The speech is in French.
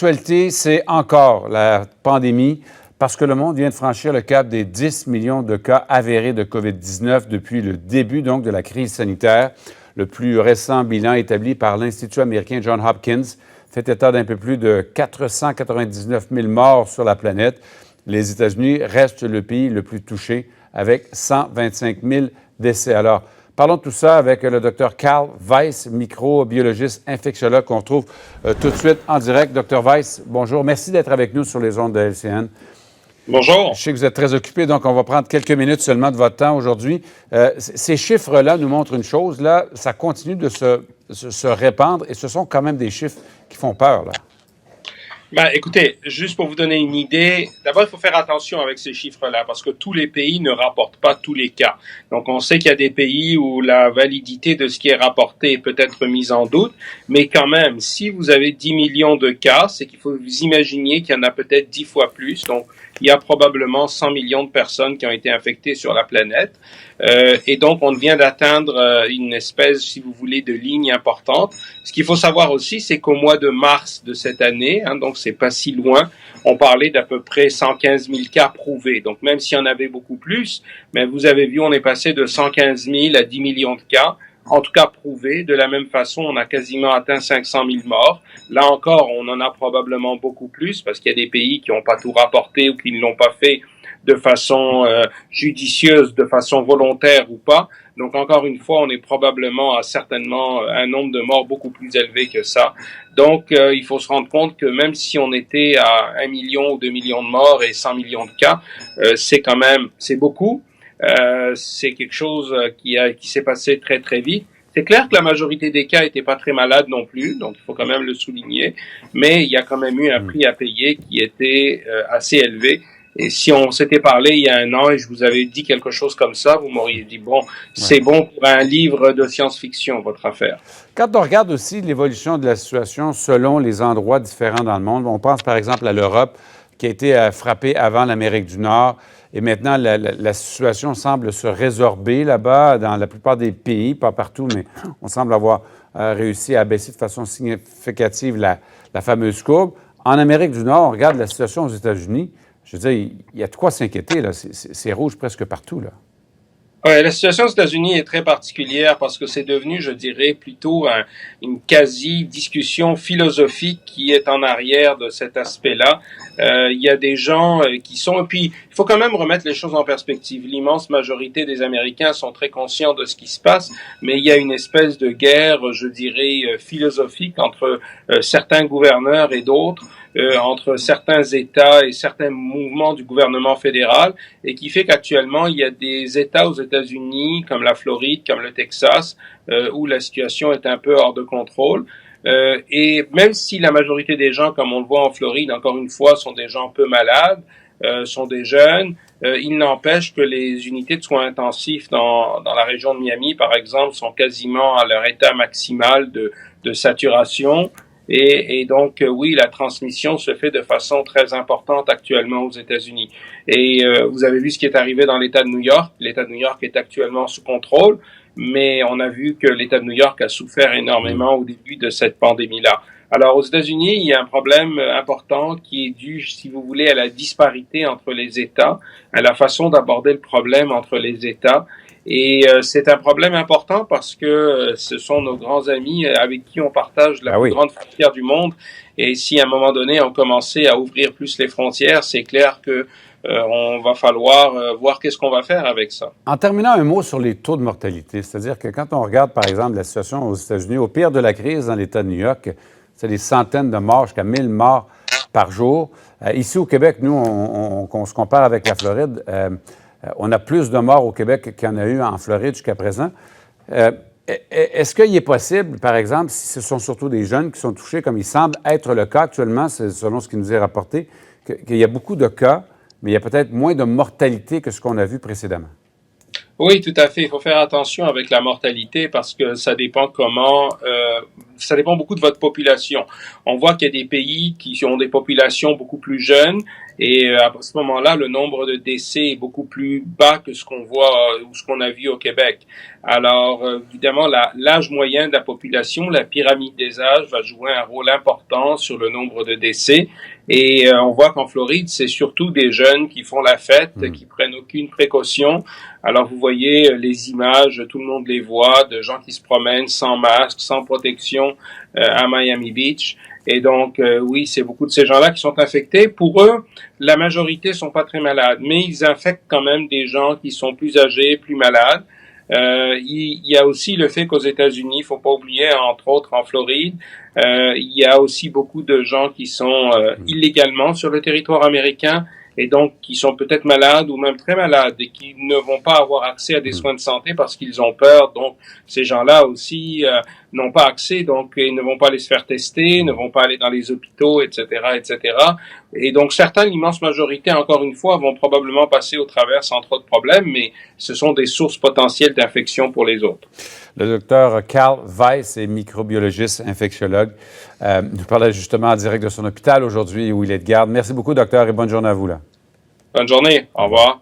L'actualité, c'est encore la pandémie parce que le monde vient de franchir le cap des 10 millions de cas avérés de COVID-19 depuis le début donc de la crise sanitaire. Le plus récent bilan établi par l'Institut américain Johns Hopkins fait état d'un peu plus de 499 000 morts sur la planète. Les États-Unis restent le pays le plus touché avec 125 000 décès. Alors, parlons de tout ça avec le Dr Carl Weiss, microbiologiste infectiologue qu'on retrouve tout de suite en direct. Dr Weiss, bonjour. Merci d'être avec nous sur les ondes de LCN. Bonjour. Je sais que vous êtes très occupé, donc on va prendre quelques minutes seulement de votre temps aujourd'hui. Ces chiffres-là nous montrent une chose. Là, ça continue de se répandre et ce sont quand même des chiffres qui font peur, là. Ben, écoutez, juste pour vous donner une idée, d'abord, il faut faire attention avec ces chiffres-là parce que tous les pays ne rapportent pas tous les cas. Donc, on sait qu'il y a des pays où la validité de ce qui est rapporté est peut-être mise en doute, mais quand même, si vous avez 10 millions de cas, c'est qu'il faut vous imaginer qu'il y en a peut-être 10 fois plus. Donc, il y a probablement 100 millions de personnes qui ont été infectées sur la planète. Et donc, on vient d'atteindre une espèce, si vous voulez, de ligne importante. Ce qu'il faut savoir aussi, c'est qu'au mois de mars de cette année, donc c'est pas si loin, on parlait d'à peu près 115 000 cas prouvés. Donc, même s'il y en avait beaucoup plus, mais vous avez vu, on est passé de 115 000 à 10 millions de cas. En tout cas prouvés. De la même façon, on a quasiment atteint 500 000 morts. Là encore, on en a probablement beaucoup plus parce qu'il y a des pays qui n'ont pas tout rapporté ou qui ne l'ont pas fait de façon judicieuse, de façon volontaire ou pas. Donc encore une fois, on est probablement à certainement un nombre de morts beaucoup plus élevé que ça. Donc il faut se rendre compte que même si on était à 1 million ou 2 millions de morts et 100 millions de cas, c'est beaucoup. C'est quelque chose qui s'est passé très très vite. C'est clair que la majorité des cas n'étaient pas très malades non plus, donc il faut quand même le souligner, mais il y a quand même eu un prix à payer qui était assez élevé. Et si on s'était parlé il y a un an et je vous avais dit quelque chose comme ça, vous m'auriez dit, bon, c'est bon pour un livre de science-fiction, votre affaire. Quand on regarde aussi l'évolution de la situation selon les endroits différents dans le monde, on pense par exemple à l'Europe qui a été frappée avant l'Amérique du Nord. Et maintenant, la situation semble se résorber là-bas, dans la plupart des pays, pas partout, mais on semble avoir réussi à baisser de façon significative la fameuse courbe. En Amérique du Nord, on regarde la situation aux États-Unis. Je veux dire, il y a de quoi s'inquiéter, là. C'est rouge presque partout, là. Ouais, la situation aux États-Unis est très particulière parce que c'est devenu, je dirais, plutôt une quasi-discussion philosophique qui est en arrière de cet aspect-là. Il y a des gens qui sont... Et puis, il faut quand même remettre les choses en perspective. L'immense majorité des Américains sont très conscients de ce qui se passe, mais il y a une espèce de guerre, je dirais, philosophique entre certains gouverneurs et d'autres, entre certains États et certains mouvements du gouvernement fédéral, et qui fait qu'actuellement, il y a des États aux États-Unis, comme la Floride, comme le Texas, où la situation est un peu hors de contrôle. Et même si la majorité des gens, comme on le voit en Floride, encore une fois, sont des gens peu malades, sont des jeunes, il n'empêche que les unités de soins intensifs dans la région de Miami, par exemple, sont quasiment à leur état maximal de saturation. Et donc, oui, la transmission se fait de façon très importante actuellement aux États-Unis. Et vous avez vu ce qui est arrivé dans l'État de New York. L'État de New York est actuellement sous contrôle, mais on a vu que l'État de New York a souffert énormément au début de cette pandémie-là. Alors, aux États-Unis, il y a un problème important qui est dû, si vous voulez, à la disparité entre les États, à la façon d'aborder le problème entre les États. Et c'est un problème important parce que ce sont nos grands amis avec qui on partage la plus grande frontière du monde. Et si à un moment donné on commençait à ouvrir plus les frontières, c'est clair que on va falloir voir qu'est-ce qu'on va faire avec ça. En terminant, un mot sur les taux de mortalité. C'est-à-dire que quand on regarde, par exemple, la situation aux États-Unis, au pire de la crise dans l'État de New York, c'est des centaines de morts, jusqu'à 1000 morts par jour. Ici au Québec, nous, on se compare avec la Floride. On a plus de morts au Québec qu'il y en a eu en Floride jusqu'à présent. Est-ce qu'il est possible, par exemple, si ce sont surtout des jeunes qui sont touchés, comme il semble être le cas actuellement, selon ce qui nous est rapporté, qu'il y a beaucoup de cas, mais il y a peut-être moins de mortalité que ce qu'on a vu précédemment? Oui, tout à fait. Il faut faire attention avec la mortalité parce que ça dépend ça dépend beaucoup de votre population. On voit qu'il y a des pays qui ont des populations beaucoup plus jeunes et à ce moment-là, le nombre de décès est beaucoup plus bas que ce qu'on voit ou ce qu'on a vu au Québec. Alors, évidemment, l'âge moyen de la population, la pyramide des âges va jouer un rôle important sur le nombre de décès. Et on voit qu'en Floride, c'est surtout des jeunes qui font la fête, qui prennent aucune précaution. Alors, vous voyez les images, tout le monde les voit, de gens qui se promènent sans masque, sans protection à Miami Beach. Et donc, oui, c'est beaucoup de ces gens-là qui sont infectés. Pour eux, la majorité sont pas très malades, mais ils infectent quand même des gens qui sont plus âgés, plus malades. Il y a aussi le fait qu'aux États-Unis, il faut pas oublier, entre autres en Floride, il y a aussi beaucoup de gens qui sont illégalement sur le territoire américain et donc qui sont peut-être malades ou même très malades et qui ne vont pas avoir accès à des soins de santé parce qu'ils ont peur. Donc, ces gens-là aussi n'ont pas accès, donc ils ne vont pas aller se faire tester, ne vont pas aller dans les hôpitaux, etc., etc. Et donc, certains, l'immense majorité, encore une fois, vont probablement passer au travers sans trop de problèmes, mais ce sont des sources potentielles d'infection pour les autres. Le docteur Carl Weiss est microbiologiste, infectiologue. Nous parlait justement en direct de son hôpital aujourd'hui où il est de garde. Merci beaucoup, docteur, et bonne journée à vous. Là. Bonne journée. Au revoir.